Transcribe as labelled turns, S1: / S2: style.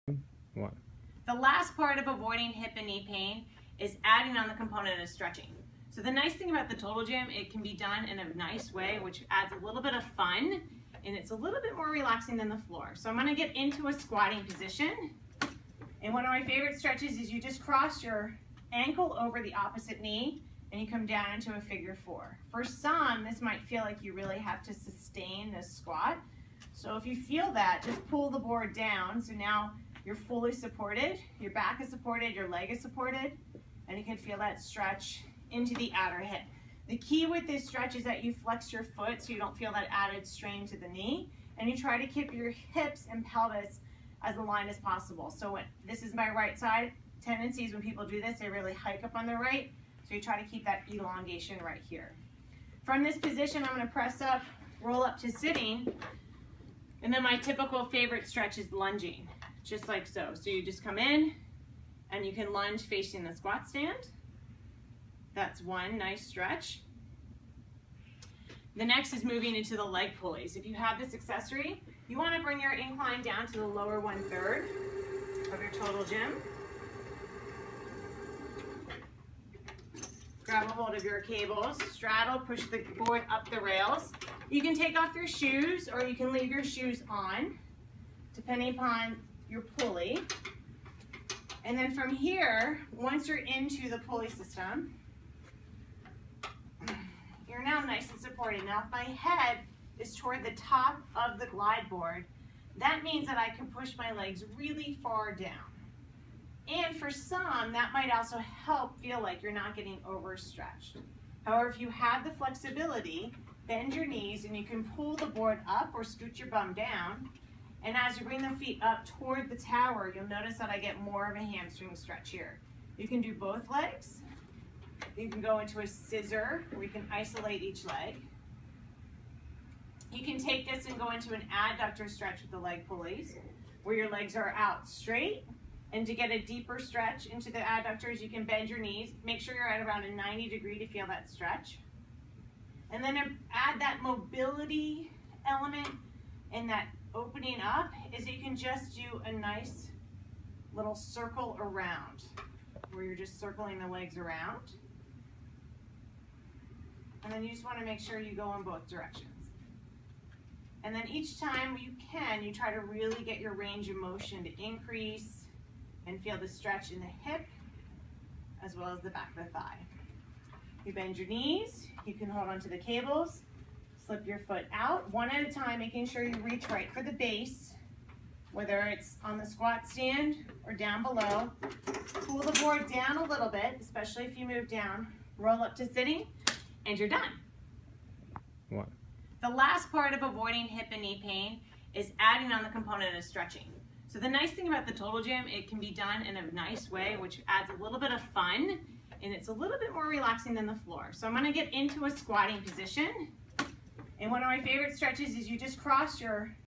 S1: One.
S2: The last part of avoiding hip and knee pain is adding on the component of stretching. So the nice thing about the Total Gym, it can be done in a nice way, which adds a little bit of fun, and it's a little bit more relaxing than the floor. So I'm gonna get into a squatting position. And one of my favorite stretches is you just cross your ankle over the opposite knee and you come down into a figure four. For some, this might feel like you really have to sustain this squat. So if you feel that, just pull the board down. So now you're fully supported, your back is supported, your leg is supported, and you can feel that stretch into the outer hip. The key with this stretch is that you flex your foot so you don't feel that added strain to the knee, and you try to keep your hips and pelvis as aligned as possible. So this is my right side. Tendencies when people do this, they really hike up on the right, so you try to keep that elongation right here. From this position, I'm gonna press up, roll up to sitting, and then my typical favorite stretch is lunging, just like so. So you just come in, and you can lunge facing the squat stand. That's one nice stretch. The next is moving into the leg pulleys. If you have this accessory, you want to bring your incline down to the lower 1/3 of your Total Gym. Grab a hold of your cables, straddle, push the board up the rails. You can take off your shoes or you can leave your shoes on, depending upon your pulley. And then from here, once you're into the pulley system, you're now nice and supported. Now if my head is toward the top of the glide board, that means that I can push my legs really far down. And for some, that might also help feel like you're not getting overstretched. However, if you have the flexibility, bend your knees and you can pull the board up or scoot your bum down. And as you bring the feet up toward the tower, you'll notice that I get more of a hamstring stretch here. You can do both legs. You can go into a scissor where you can isolate each leg. You can take this and go into an adductor stretch with the leg pulleys, where your legs are out straight. And to get a deeper stretch into the adductors, you can bend your knees. Make sure you're at around a 90° to feel that stretch. And then add that mobility element and that opening up is you can just do a nice little circle around, where you're just circling the legs around. And then you just want to make sure you go in both directions. And then each time you can, you try to really get your range of motion to increase and feel the stretch in the hip as well as the back of the thigh. You bend your knees, you can hold onto the cables, slip your foot out one at a time, making sure you reach right for the base, whether it's on the squat stand or down below. Pull the board down a little bit, especially if you move down. Roll up to sitting, and you're done.
S1: One.
S2: The last part of avoiding hip and knee pain is adding on the component of stretching. So the nice thing about the Total Gym, it can be done in a nice way, which adds a little bit of fun, and it's a little bit more relaxing than the floor. So I'm gonna get into a squatting position. And one of my favorite stretches is you just cross your